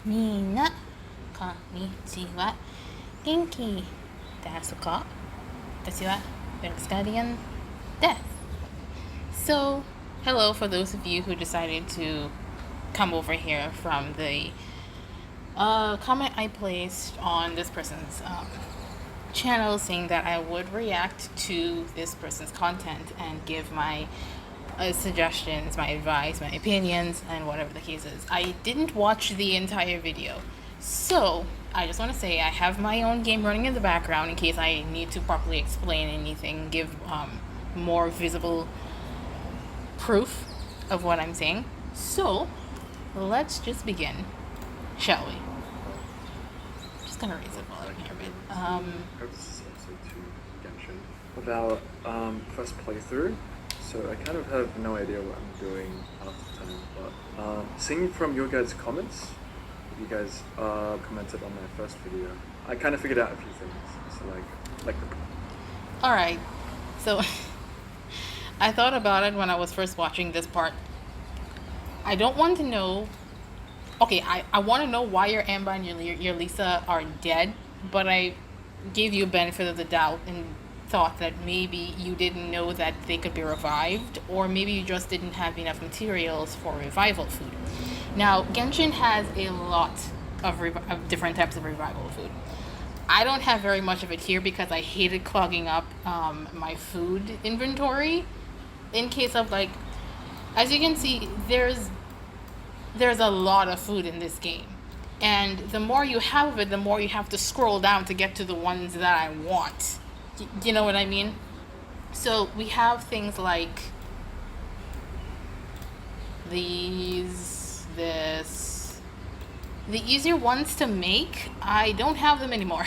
みんなこんにちは。元気ですか？私はベルクスガーディアンです。So, hello for those of you who decided to come over here from the comment I placed on this person's channel saying that I would react to this person's content and give my suggestions, my advice, my opinions, and whatever the case is. I didn't watch the entire video. So, I just want to say I have my own game running in the background in case I need to properly explain anything, give more visible proof of what I'm saying. So, let's just begin, shall we? Just gonna raise it while I'm here a bit. This is episode 2 Genshin. About first playthrough, so I kind of have no idea what I'm doing half the time, but seeing from your guys' comments, you guys commented on my first video, I kind of figured out a few things, so like the... Alright, so I thought about it when I was first watching this part. I don't want to know. Okay, I want to know why your Amber and your Lisa are dead, but I gave you a benefit of the doubt and thought that maybe you didn't know that they could be revived, or maybe you just didn't have enough materials for revival food. Now, Genshin has a lot of different types of revival food. I don't have very much of it here because I hated clogging up my food inventory in case of, like, as you can see, there's a lot of food in this game, and the more you have of it, the more you have to scroll down to get to the ones that I want. You know what I mean? So we have things like these, this. The easier ones to make, I don't have them anymore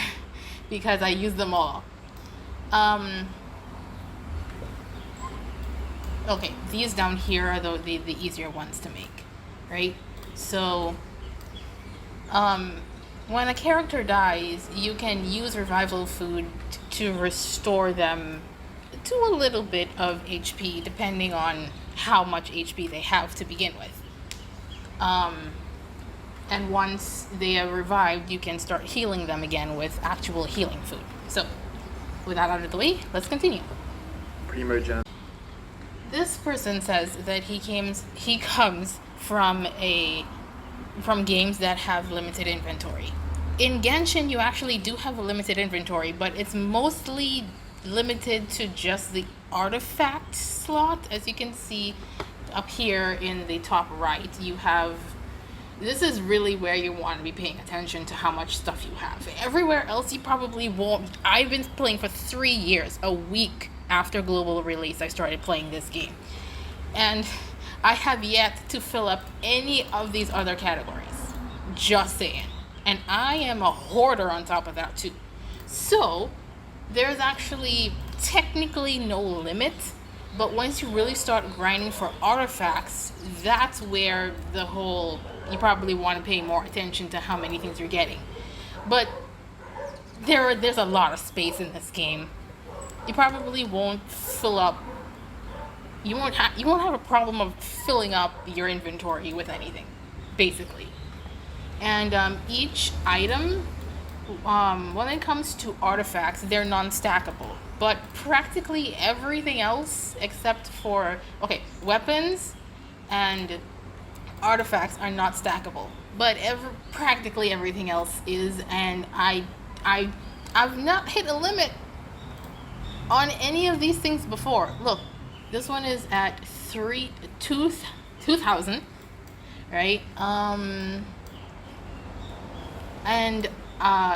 because I use them all. Okay, these down here are the easier ones to make, right? So, when a character dies, you can use revival food to restore them to a little bit of HP, depending on how much HP they have to begin with. And once they are revived, you can start healing them again with actual healing food. So, with that out of the way, let's continue. Primogen. This person says that he comes from games that have limited inventory. In Genshin, you actually do have a limited inventory, but it's mostly limited to just the artifact slot. As you can see up here in the top right, you have... This is really where you want to be paying attention to how much stuff you have. Everywhere else, you probably won't. I've been playing for 3 years, a week after global release. I started playing this game, and I have yet to fill up any of these other categories. Just saying. And I am a hoarder on top of that too. So there's actually technically no limit, but once you really start grinding for artifacts, that's where the whole... You probably want to pay more attention to how many things you're getting. But there's a lot of space in this game. You probably won't fill up... You won't have a problem of filling up your inventory with anything, basically. And each item, when it comes to artifacts, they're non-stackable. But practically everything else, except for... Okay, weapons and artifacts are not stackable, but practically everything else is, and I've not hit a limit on any of these things before. Look, this one is at 2,000, right? And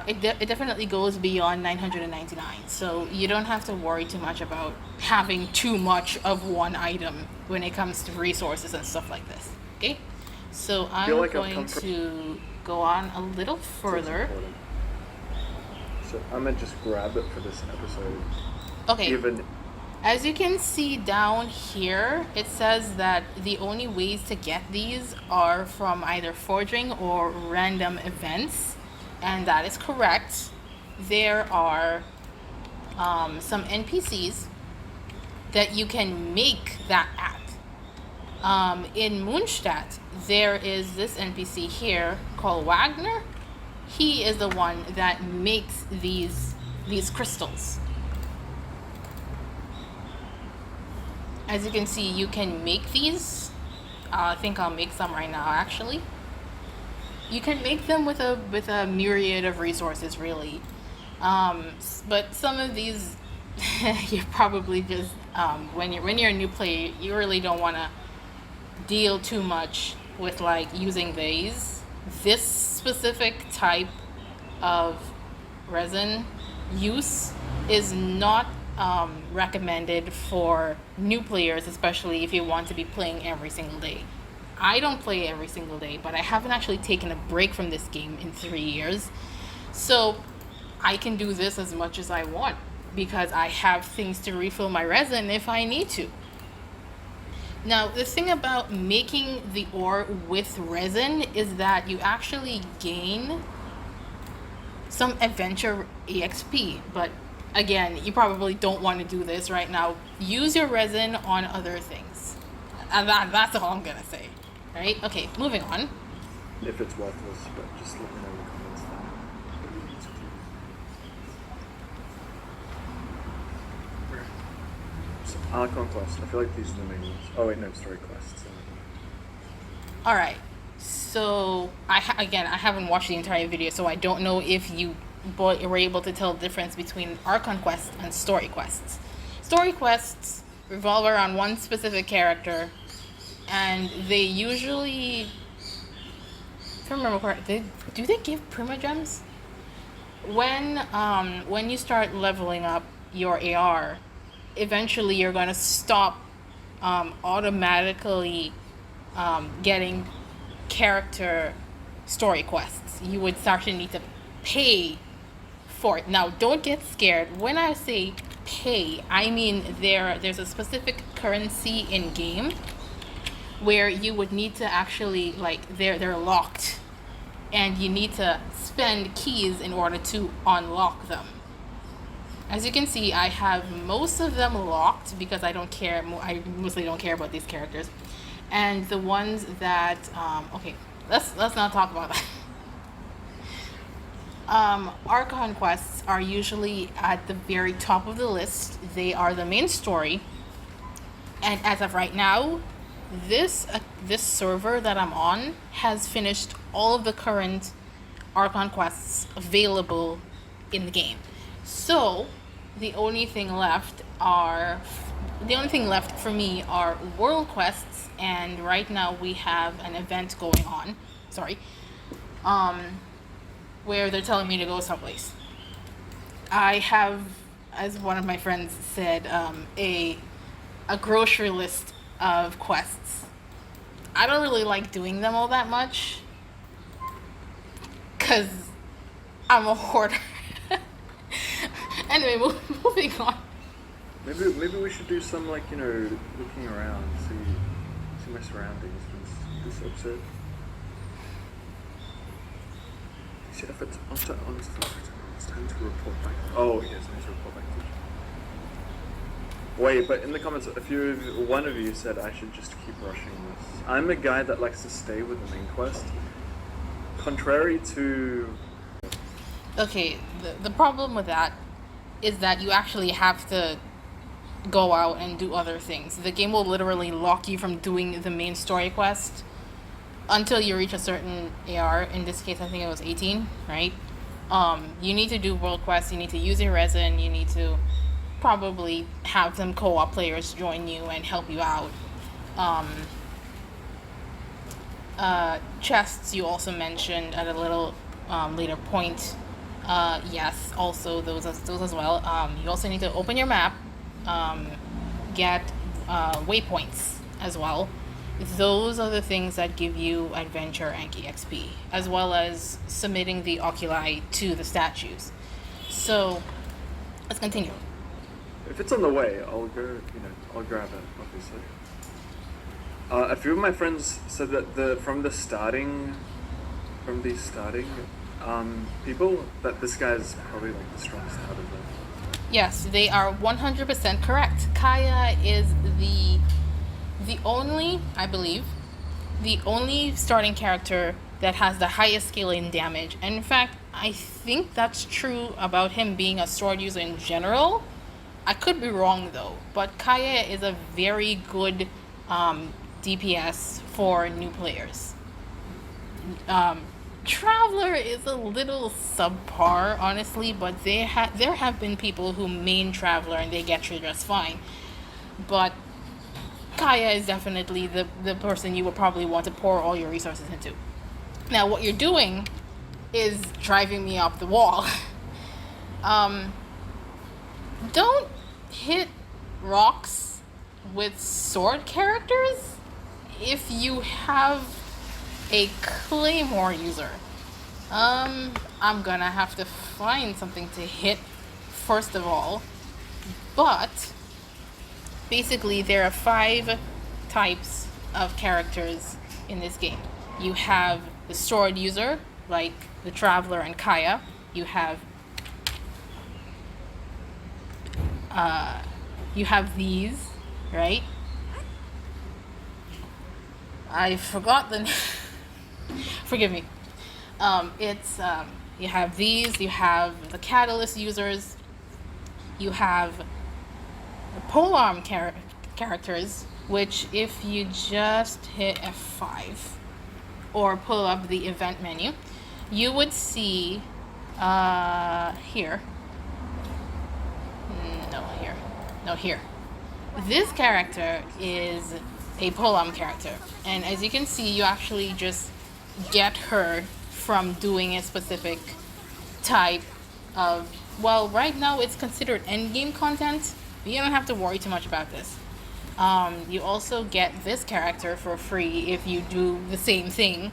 it definitely goes beyond 999, so you don't have to worry too much about having too much of one item when it comes to resources and stuff like this. Okay, so I'm going to go on a little further. So I'm gonna just grab it for this episode. Okay. As you can see down here, it says that the only ways to get these are from either foraging or random events, and that is correct. There are some NPCs that you can make that at. In Moonstadt, there is this NPC here called Wagner. He is the one that makes these crystals. As you can see, you can make these. I think I'll make some right now, actually. You can make them with a myriad of resources, really. But some of these, you probably just when you're a new player, you really don't want to deal too much with like using these. This specific type of resin use is not recommended for new players, especially if you want to be playing every single day. I don't play every single day, but I haven't actually taken a break from this game in 3 years. So I can do this as much as I want because I have things to refill my resin if I need to. Now, the thing about making the ore with resin is that you actually gain some adventure EXP, but again, you probably don't want to do this right now. Use your resin on other things. And that's all I'm gonna say. Right? Okay, moving on. If it's worthless, but just let me know in the comments then. So, Archon quest. I feel like these are the main ones. Oh wait, no, story quests. All right. So I haven't watched the entire video, so I don't know if you were able to tell the difference between Archon quests and story quests. Story quests revolve around one specific character, and they usually, if I remember correctly, do they give primogems? When you start leveling up your AR, eventually you're gonna stop automatically getting character story quests. You would start to need to pay for it. Now, don't get scared. When I say pay, I mean there's a specific currency in game where you would need to actually, like, they're locked, and you need to spend keys in order to unlock them. As you can see, I have most of them locked because I mostly don't care about these characters. And the ones that okay, let's not talk about that. Archon quests are usually at the very top of the list. They are the main story, and as of right now, this server that I'm on has finished all of the current Archon quests available in the game. So the only thing left for me are world quests, and right now we have an event going on. Where they're telling me to go someplace. I have, as one of my friends said, a grocery list of quests. I don't really like doing them all that much because I'm a hoarder. Anyway, moving on. Maybe we should do some, like, looking around, see my surroundings for this episode. See if it's it's time to report back. Oh yes, I need to report back to you. Wait, but in the comments, one of you said I should just keep rushing this. I'm a guy that likes to stay with the main quest. Contrary to... Okay, the problem with that is that you actually have to go out and do other things. The game will literally lock you from doing the main story quest until you reach a certain AR. In this case, I think it was 18, right? You need to do world quests, you need to use your resin, you need to probably have some co-op players join you and help you out. Chests you also mentioned at a little later point. Yes, also those as well. You also need to open your map, get waypoints as well. Those are the things that give you adventure and EXP, as well as submitting the oculi to the statues. So let's continue. If it's on the way, I'll go. I'll grab it. Obviously. A few of my friends said that from these starting people, that this guy's probably like the strongest out of them. Yes, they are 100% correct. Kaya is I believe, the only starting character that has the highest skill in damage, and in fact, I think that's true about him being a sword user in general. I could be wrong though, but Kaya is a very good DPS for new players. Traveler is a little subpar, honestly, but there have been people who main Traveler and they get through just fine. But Kaya is definitely the person you would probably want to pour all your resources into. Now, what you're doing is driving me up the wall. Don't hit rocks with sword characters if you have a claymore user. I'm gonna have to find something to hit first of all, but basically there are 5 types of characters in this game. You have the sword user, like the Traveler and Kaya. You have these, right? I forgot the forgive me. You have these, you have the catalyst users, you have the polearm characters, which if you just hit F5 or pull up the event menu, you would see here. Here. This character is a polearm character, and as you can see, you actually just get her from doing a specific type of, well, right now it's considered endgame content, but you don't have to worry too much about this. You also get this character for free if you do the same thing,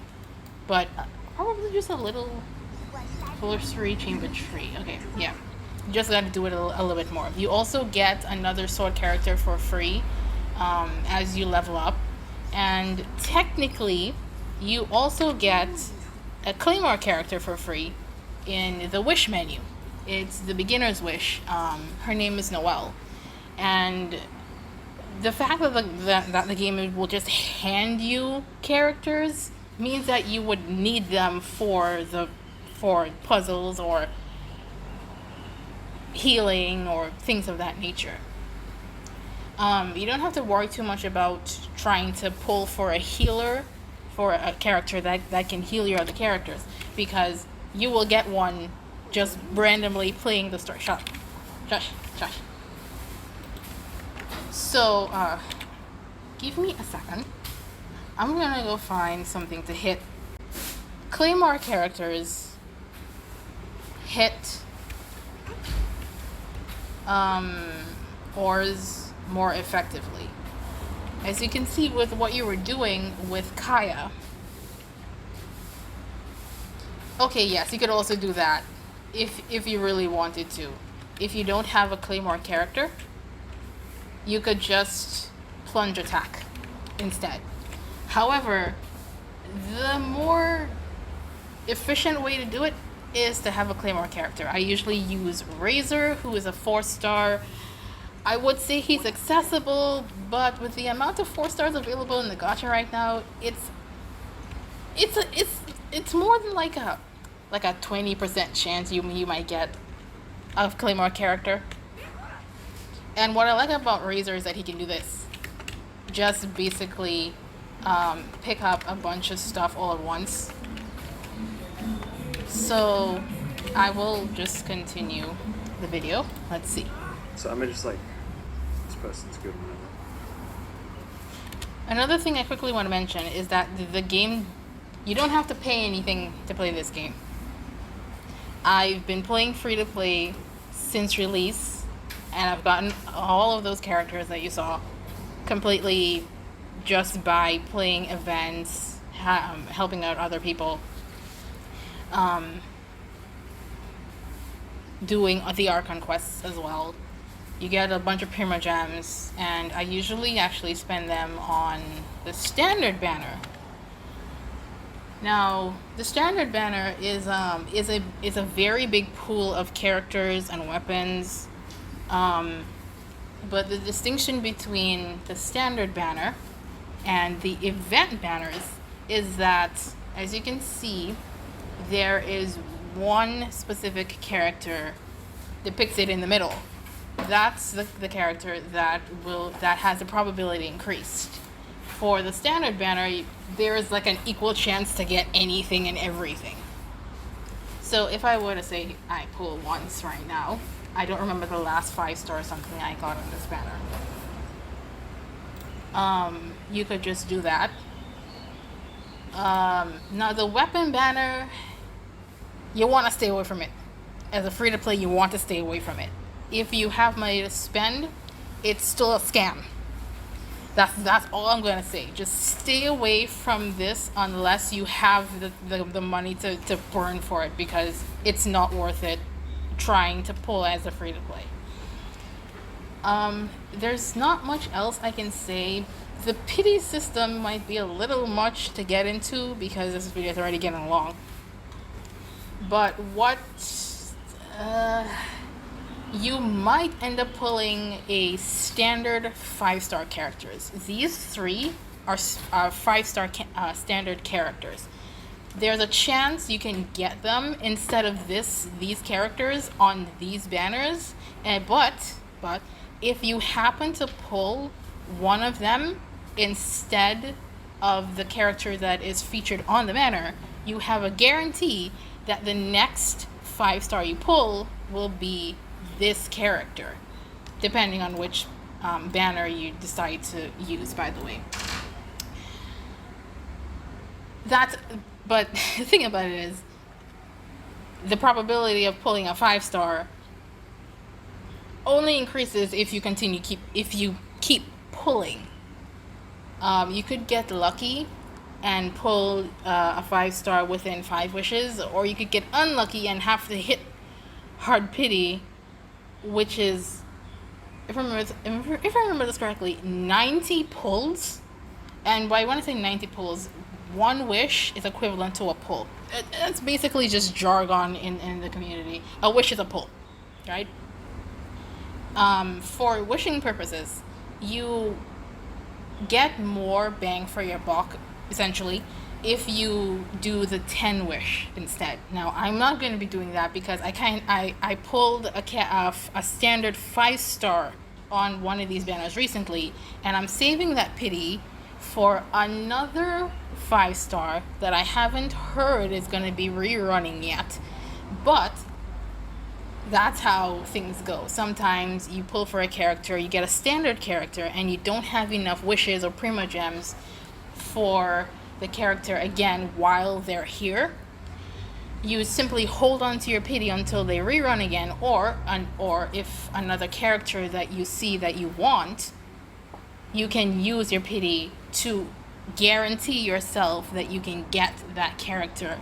but probably just a little sorcery chamber tree. Okay, yeah. You just got to do it a little bit more. You also get another sword character for free as you level up. And technically, you also get a claymore character for free in the wish menu. It's the beginner's wish. Her name is Noelle. And the fact that the game will just hand you characters means that you would need them for puzzles or healing or things of that nature. You don't have to worry too much about trying to pull for a healer for a character that can heal your other characters, because you will get one just randomly playing the story. Shush. So, give me a second. I'm gonna go find something to hit. Claymore characters hit ores more effectively. As you can see with what you were doing with Kaya. Okay, yes, you could also do that if you really wanted to. If you don't have a claymore character, you could just plunge attack instead. However, the more efficient way to do it is to have a claymore character. I usually use Razor, who is a 4-star. I would say he's accessible, but with the amount of 4 stars available in the gacha right now, it's more than like a 20% chance you might get a claymore character. And what I like about Razor is that he can do this. Just basically pick up a bunch of stuff all at once. So I will just continue the video. Let's see. So I'm just like, this person's good. Another thing I quickly want to mention is that the game, you don't have to pay anything to play this game. I've been playing free to play since release, and I've gotten all of those characters that you saw completely just by playing events, helping out other people, doing the Archon quests as well. You get a bunch of Primogems, and I usually actually spend them on the standard banner. Now, the standard banner is a very big pool of characters and weapons, but the distinction between the standard banner and the event banners is that, as you can see, there is one specific character depicted in the middle. That's the character that has the probability increased. For the standard banner, there is like an equal chance to get anything and everything. So if I were to say I pull once right now, I don't remember the last 5-star something I got on this banner. You could just do that. Now the weapon banner, you want to stay away from it. As a free-to-play, you want to stay away from it. If you have money to spend, it's still a scam. That's all I'm going to say. Just stay away from this unless you have the money to burn for it, because it's not worth it trying to pull as a free-to-play. There's not much else I can say. The pity system might be a little much to get into because this video is already getting long. But you might end up pulling a standard 5-star characters. These 3 are 5-star standard characters. There's a chance you can get them instead of these characters on these banners, but if you happen to pull one of them instead of the character that is featured on the banner, you have a guarantee that the next 5-star you pull will be this character, depending on which banner you decide to use, by the way. But the thing about it is, the probability of pulling a 5-star only increases if you keep pulling. You could get lucky and pull a 5-star within 5 wishes, or you could get unlucky and have to hit hard pity, which is, if I remember this correctly, 90 pulls. And when I say 90 pulls, 1 wish is equivalent to a pull. That's basically just jargon in the community. A wish is a pull, right? For wishing purposes, you get more bang for your buck, essentially, if you do the 10 wish instead. Now, I'm not going to be doing that because I pulled a standard 5-star on one of these banners recently, and I'm saving that pity for another 5-star that I haven't heard is going to be rerunning yet. But that's how things go. Sometimes you pull for a character, you get a standard character, and you don't have enough wishes or primo gems for the character again while they're here. You simply hold on to your pity until they rerun again, or if another character that you see that you want, you can use your pity to guarantee yourself that you can get that character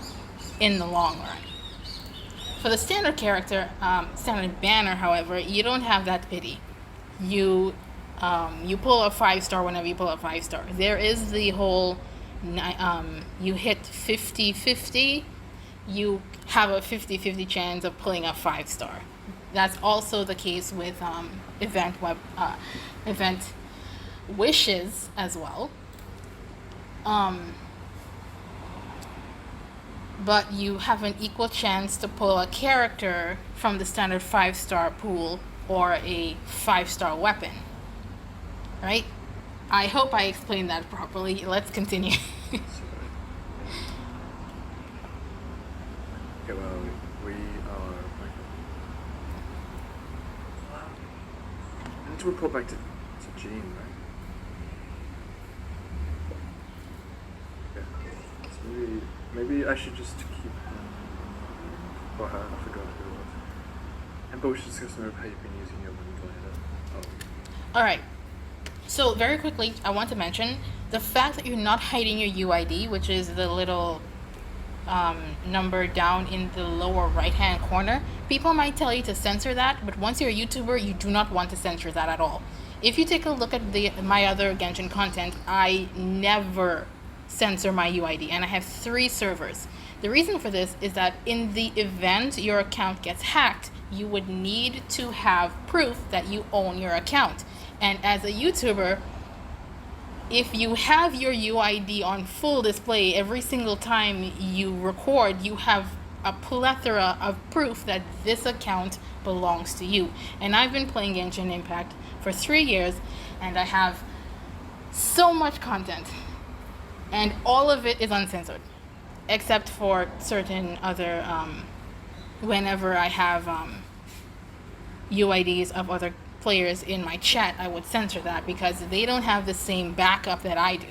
in the long run. For the standard character, standard banner, however, you don't have that pity. You pull a 5-star whenever you pull a 5-star. There is the whole, you hit 50-50, you have a 50-50 chance of pulling a 5-star. That's also the case with event wishes as well. But you have an equal chance to pull a character from the standard 5-star pool or a 5-star weapon, right? I hope I explained that properly. Let's continue. Okay, well, we are... I need to report back to Jean, right? Okay. So maybe I should just keep... I forgot who it was. And but we should discuss how you've been using your money later. Alright. So very quickly, I want to mention the fact that you're not hiding your UID, which is the little number down in the lower right hand corner. People might tell you to censor that, but once you're a YouTuber, you do not want to censor that at all. If you take a look at my other Genshin content, I never censor my UID, and I have 3 servers. The reason for this is that in the event your account gets hacked, you would need to have proof that you own your account. And as a YouTuber, if you have your UID on full display every single time you record, you have a plethora of proof that this account belongs to you. And I've been playing Genshin Impact for 3 years, and I have so much content, and all of it is uncensored, except for certain other, whenever I have UIDs of other players in my chat, I would censor that because they don't have the same backup that I do.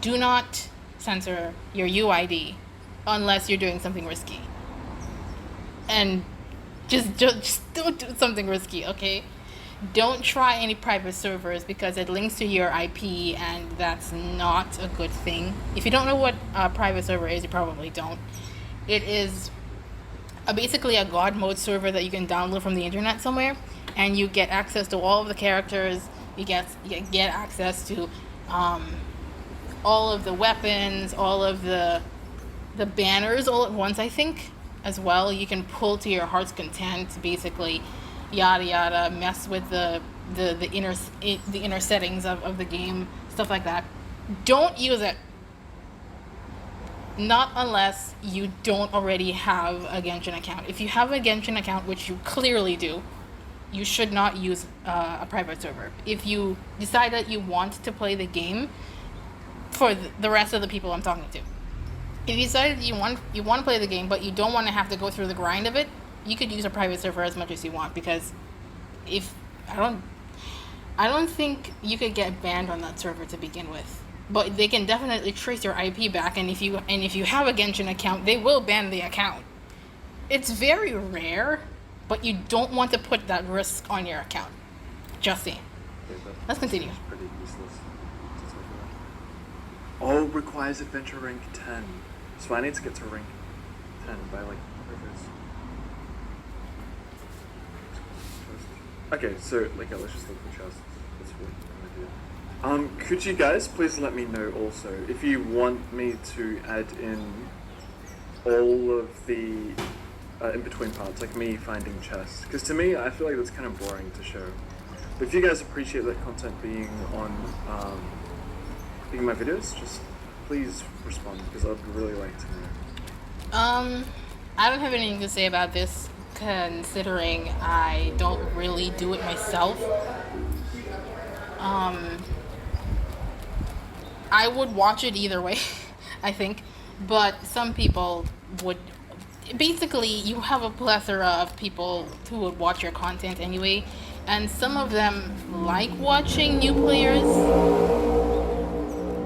Do not censor your UID unless you're doing something risky. And just don't do something risky, okay? Don't try any private servers because it links to your IP, and that's not a good thing. If you don't know what a private server is, you probably don't. It is basically a god mode server that you can download from the internet somewhere, and you get access to all of the characters. You get access to all of the weapons, all of the banners all at once, I think, as well. You can pull to your heart's content, basically, yada yada, mess with the inner settings of the game, stuff like that. Don't use it. Not unless you don't already have a Genshin account. If you have a Genshin account, which you clearly do, you should not use a private server. If you decide that you want to play the game, for the rest of the people I'm talking to, if you decide that you want to play the game, but you don't want to have to go through the grind of it, you could use a private server as much as you want, because if I don't think you could get banned on that server to begin with. But they can definitely trace your IP back, and if you have a Genshin account, they will ban the account. It's very rare, but you don't want to put that risk on your account. Just saying. Let's continue. Pretty useless to talk about. Oh, requires adventure rank 10. So I need to get to rank 10 by like rivers. Okay, so like let's just look for chests. That's what I'm gonna do. Could you guys please let me know also if you want me to add in all of the in-between parts, like me finding chests? Because to me, I feel like that's kind of boring to show. But if you guys appreciate that content being on being my videos, just please respond, because I'd really like to know. I don't have anything to say about this, considering I don't really do it myself. I would watch it either way, I think, but some people would. Basically, you have a plethora of people who would watch your content anyway, and some of them like watching new players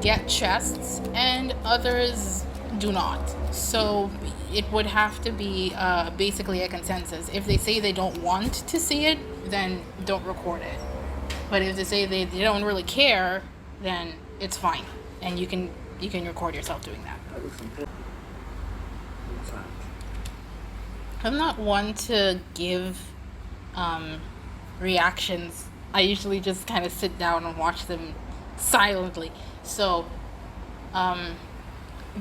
get chests, and others do not. So it would have to be basically a consensus. If they say they don't want to see it, then don't record it. But if they say they don't really care, then it's fine, and you can record yourself doing that. That looks important. What's that? I'm not one to give reactions. I usually just kind of sit down and watch them silently. So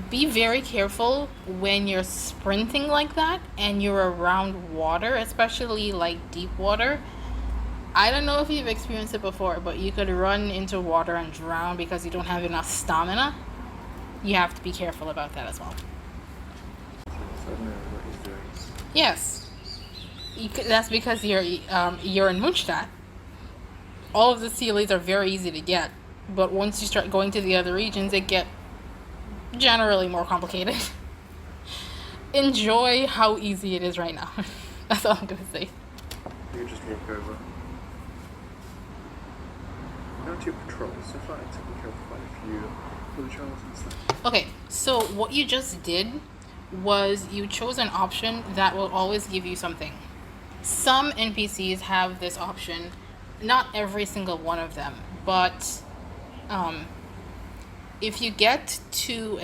be very careful when you're sprinting like that and you're around water, especially like deep water. I don't know if you've experienced it before, but you could run into water and drown because you don't have enough stamina. You have to be careful about that as well. So I don't know what he's doing. Yes, that's because you're in Munchtat. All of the CLAs are very easy to get, but once you start going to the other regions, it get generally more complicated. Enjoy how easy it is right now. That's all I'm gonna say. You can just walk over. Go to your patrol. So far, I've taken care of quite a few patrols and stuff. Okay, so what you just did was you chose an option that will always give you something. Some NPCs have this option, not every single one of them, but if you get to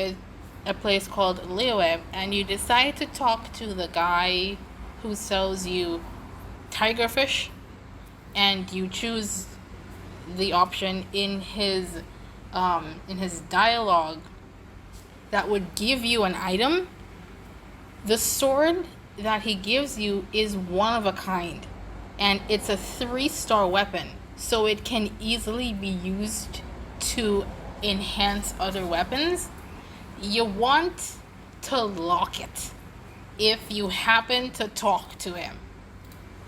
a place called Liyue and you decide to talk to the guy who sells you tigerfish, and you choose the option in his dialogue that would give you an item, the sword that he gives you is one of a kind, and it's a 3-star weapon. so it can easily be used to enhance other weapons, you want to lock it if you happen to talk to him.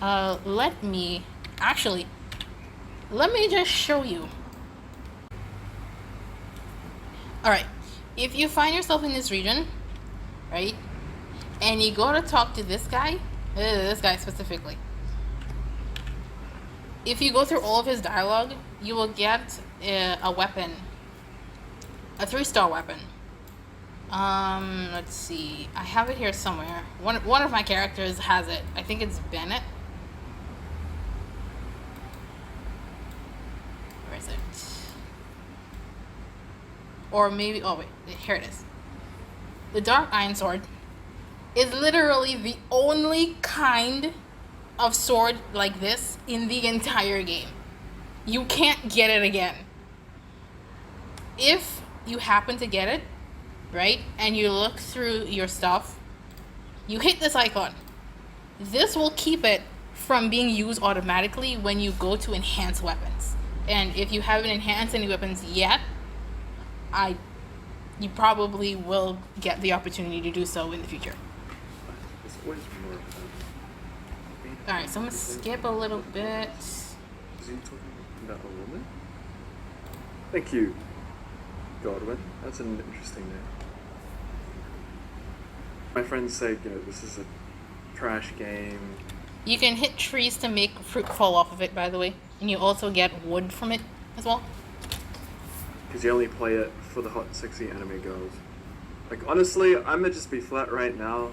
Let me just show you. Alright, if you find yourself in this region, right, and you go to talk to this guy specifically, if you go through all of his dialogue, you will get a weapon, a 3-star weapon. Let's see, I have it here somewhere. One of my characters has it. I think it's Bennett. Where is it? Or maybe, oh wait, here it is. The Dark Iron Sword is literally the only kind of sword like this in the entire game. You can't get it again. If you happen to get it, right, and you look through your stuff, you hit this icon. This will keep it from being used automatically when you go to enhance weapons. And if you haven't enhanced any weapons yet, you probably will get the opportunity to do so in the future. There's always more of them. Alright, so I'm gonna skip a little bit. Is he talking about a woman? Thank you, Godwin. That's an interesting name. My friends say, this is a trash game. You can hit trees to make fruit fall off of it, by the way. And you also get wood from it as well. Because you only play it for the hot, sexy anime girls. Like, honestly, I'm gonna just be flat right now.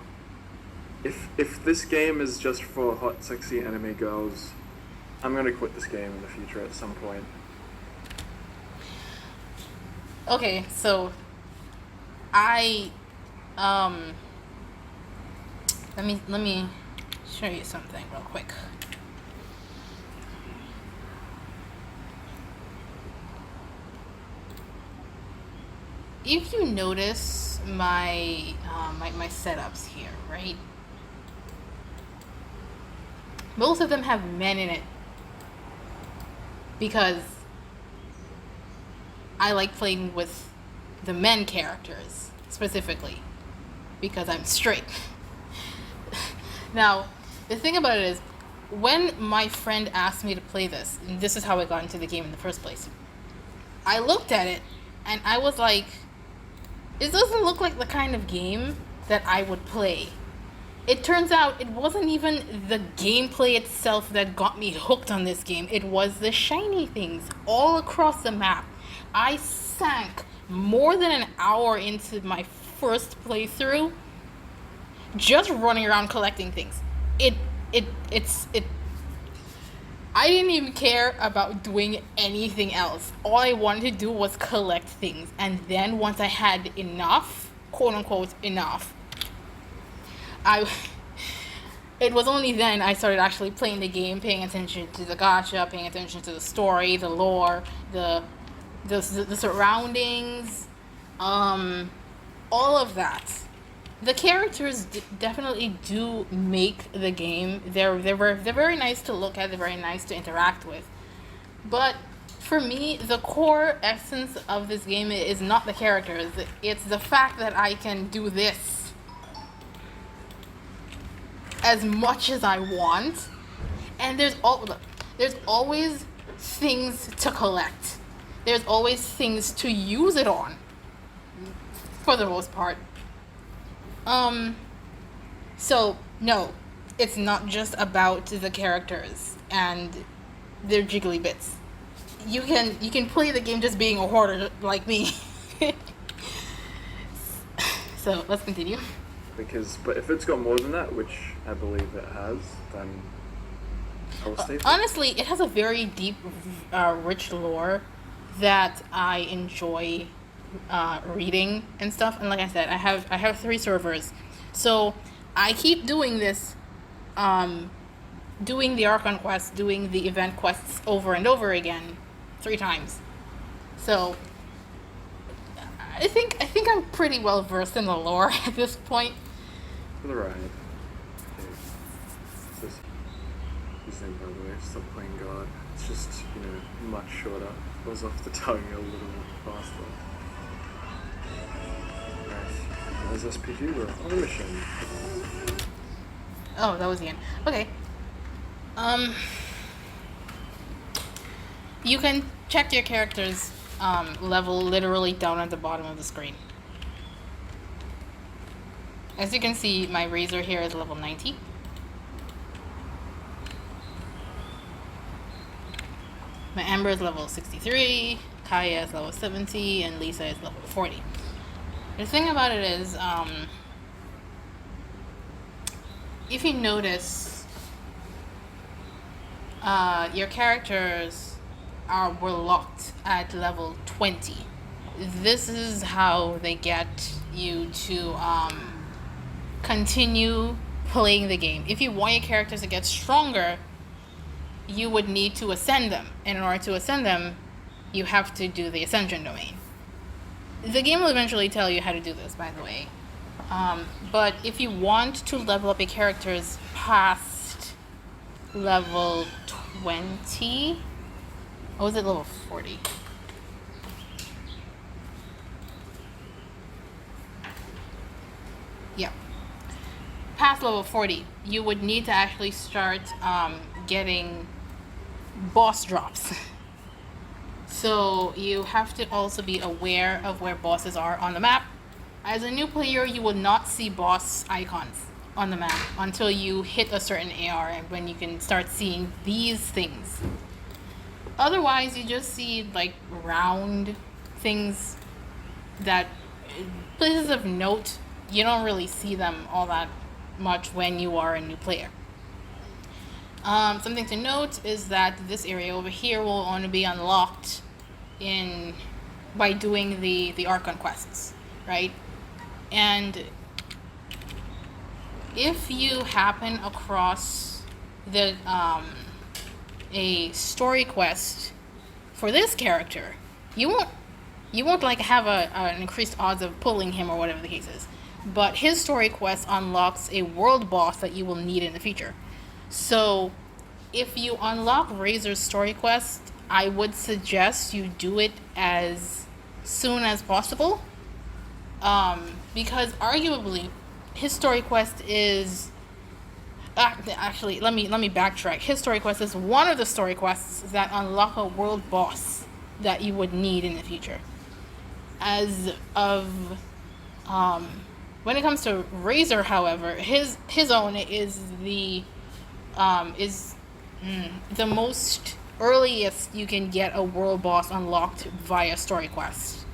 If this game is just for hot, sexy anime girls, I'm gonna quit this game in the future at some point. Okay, so let me show you something real quick. If you notice my setups here, right? Most of them have men in it because I like playing with the men characters specifically because I'm straight. Now, the thing about it is, when my friend asked me to play this, and this is how I got into the game in the first place, I looked at it and I was like, it doesn't look like the kind of game that I would play. It turns out it wasn't even the gameplay itself that got me hooked on this game. It was the shiny things all across the map. I sank more than an hour into my first playthrough just running around collecting things. I didn't even care about doing anything else. All I wanted to do was collect things. And then once I had enough, quote unquote enough, it was only then I started actually playing the game, paying attention to the gacha, paying attention to the story, the lore, the surroundings, all of that. The characters definitely do make the game. They're very nice to look at. They're very nice to interact with. But for me, the core essence of this game is not the characters. It's the fact that I can do this as much as I want, and there's always things to collect. There's always things to use it on, for the most part. So no, it's not just about the characters and their jiggly bits. You can play the game just being a hoarder like me. So let's continue. But if it's got more than that, which I believe it has, then I will stay. Honestly, it has a very deep, rich lore that I enjoy reading and stuff. And like I said, I have 3 servers, so I keep doing this, doing the Archon quest, doing the event quests over and over again, 3 times. So I think I'm pretty well versed in the lore at this point. For the ride. his name, by the way. Stop playing guard. It's just, much shorter. Goes off the tongue a little bit faster. Right. As SPG, we're on a mission. Oh, that was the end. Okay. You can check your character's level literally down at the bottom of the screen. As you can see, my Razor here is level 90. My Amber is level 63, Kaya is level 70, and Lisa is level 40. The thing about it is, if you notice, your characters were locked at level 20. This is how they get you to continue playing the game. If you want your characters to get stronger, you would need to ascend them. And in order to ascend them, you have to do the Ascension domain. The game will eventually tell you how to do this, by the way. But if you want to level up your characters past level 20, or was it level 40? Yeah. Past level 40, you would need to actually start getting boss drops. So you have to also be aware of where bosses are on the map. As a new player, you will not see boss icons on the map until you hit a certain AR, and when you can start seeing these things. Otherwise, you just see like round things that places of note. You don't really see them all that much when you are a new player. Something to note is that this area over here will only be unlocked by doing the Archon quests, right? And if you happen across a story quest for this character, you won't like have an increased odds of pulling him or whatever the case is. But his story quest unlocks a world boss that you will need in the future. So if you unlock Razor's story quest, I would suggest you do it as soon as possible. Because arguably his story quest is actually let me backtrack. His story quest is one of the story quests that unlock a world boss that you would need in the future. As of when it comes to Razor, however, his own is the most earliest you can get a world boss unlocked via story quest,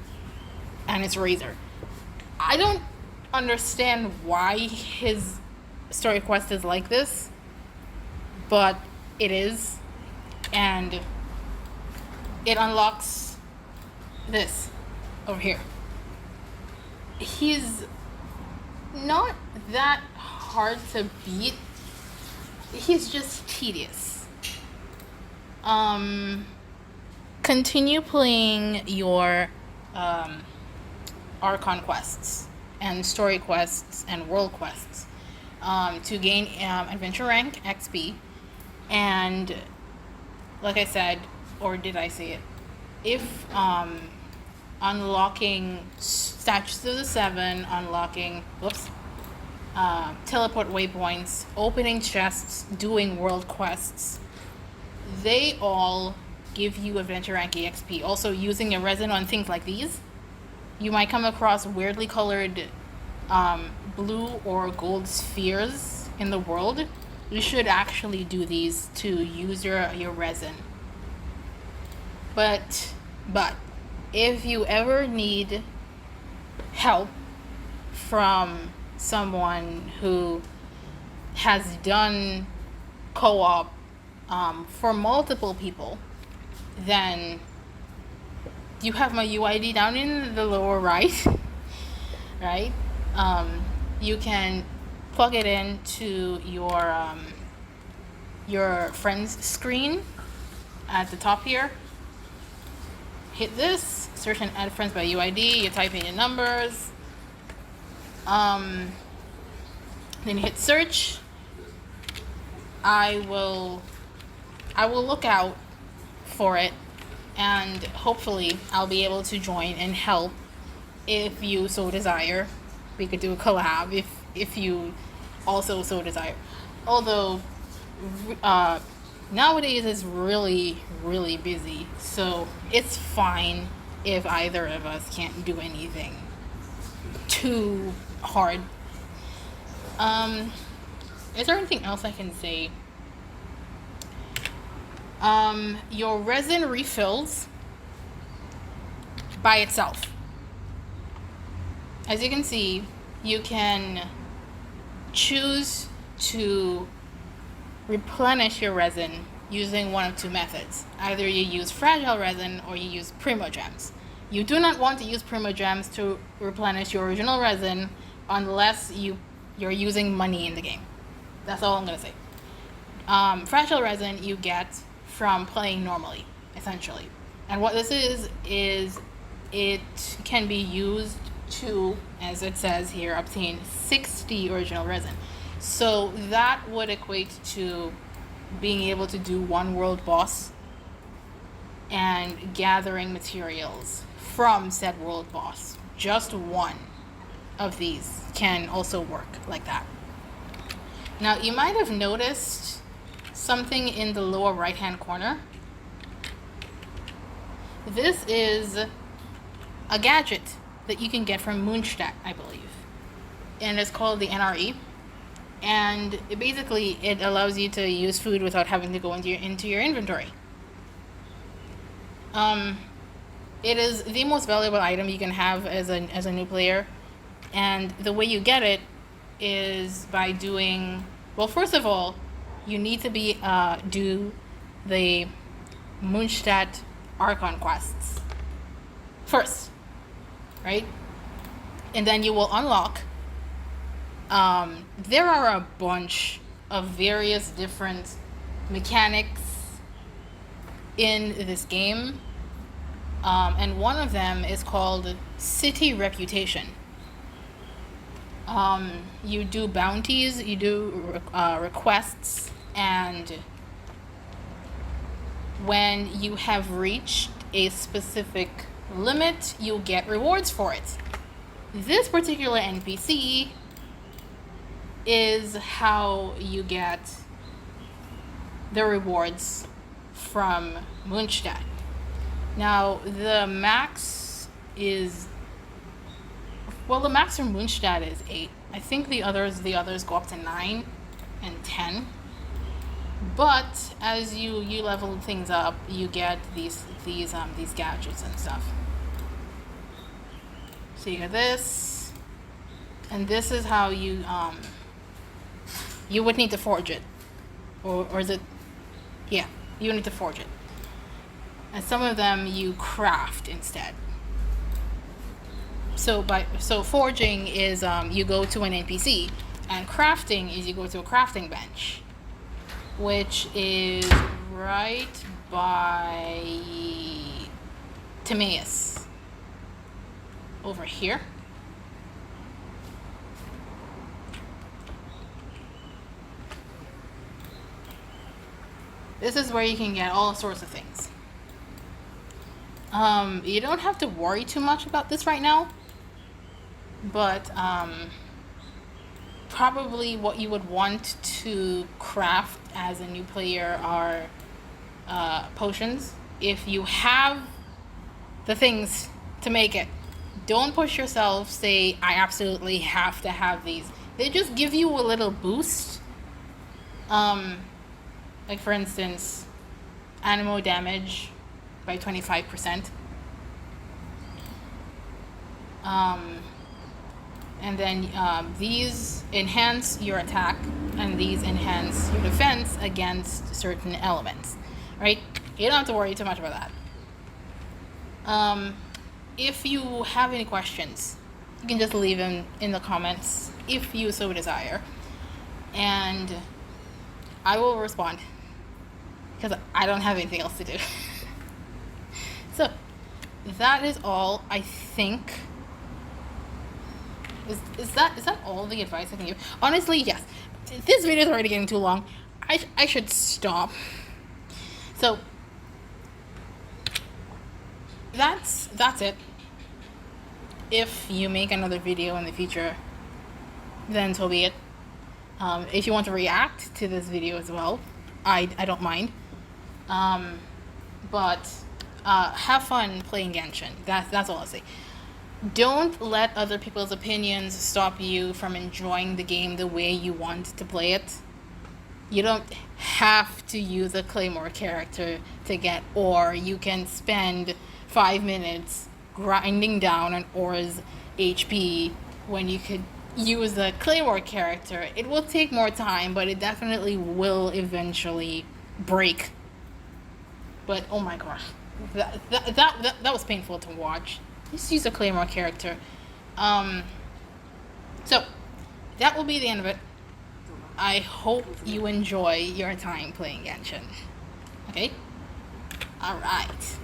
and it's Razor. I don't understand why his story quest is like this, but it is, and it unlocks this over here. He's not that hard to beat. He's just tedious. Continue playing your Archon quests and story quests and world quests to gain adventure rank XP. And like I said, or did I say it? If unlocking statues of the seven, unlocking teleport waypoints, opening chests, doing world quests, they all give you adventure rank EXP. Also, using a resin on things like these, you might come across weirdly colored blue or gold spheres in the world. You should actually do these to use your resin. But if you ever need help from someone who has done co-op for multiple people, then you have my UID down in the lower right, right? You can plug it into your friend's screen at the top here. Hit this, search and add friends by UID, you type in your numbers, then you hit search. I will I will look out for it, and hopefully I'll be able to join and help if you so desire. We could do a collab if you also so desire. Although nowadays it's really really busy, so it's fine if either of us can't do anything too hard. Is there anything else I can say? Your resin refills by itself. As you can see, you can choose to replenish your resin using one of two methods. Either you use fragile resin or you use primogems. You do not want to use primogems to replenish your original resin unless you're using money in the game. That's all I'm gonna say. Fragile resin you get from playing normally, essentially. And what this is it can be used to, as it says here, obtain 60 original resin. So that would equate to being able to do one world boss and gathering materials from said world boss. Just one of these can also work like that. Now you might have noticed something in the lower right hand corner. This is a gadget that you can get from Moonstadt, I believe, and it's called the NRE. And it allows you to use food without having to go into your inventory. It is the most valuable item you can have as a new player, and the way you get it is by doing, well, first of all, you need to do the Moonstadt Archon quests first, right? And then you will unlock. There are a bunch of various different mechanics in this game, and one of them is called City Reputation. You do bounties, you do requests, and when you have reached a specific limit, you'll get rewards for it. This particular NPC is how you get the rewards from Moonstadt. Now, the max from Moonstadt is 8. I think the others go up to 9 and 10. But as you level things up, you get these gadgets and stuff. So you get this, and this is how you would need to forge it, or is it? Yeah, you need to forge it. And some of them you craft instead. So forging is you go to an NPC, and crafting is you go to a crafting bench, which is right by Timaeus over here. This is where you can get all sorts of things. You don't have to worry too much about this right now, but probably what you would want to craft as a new player are potions. If you have the things to make it, don't push yourself, say, I absolutely have to have these. They just give you a little boost. Like for instance, animal damage by 25%. And then these enhance your attack, and these enhance your defense against certain elements, right? You don't have to worry too much about that. If you have any questions, you can just leave them in the comments if you so desire, and I will respond, because I don't have anything else to do. So that is all, I think. Is that all the advice I can give? Honestly, yes. This video is already getting too long. I should stop. So that's it. If you make another video in the future, then so be it. If you want to react to this video as well, I don't mind. But have fun playing Genshin. That's all I'll say. Don't let other people's opinions stop you from enjoying the game the way you want to play it. You don't have to use a Claymore character to get ore. You can spend 5 minutes grinding down an ore's HP when you could use a Claymore character. It will take more time, but it definitely will eventually break. But oh my gosh, that was painful to watch. Just use a Claymore character. So that will be the end of it. I hope you enjoy your time playing Genshin. Okay? Alright.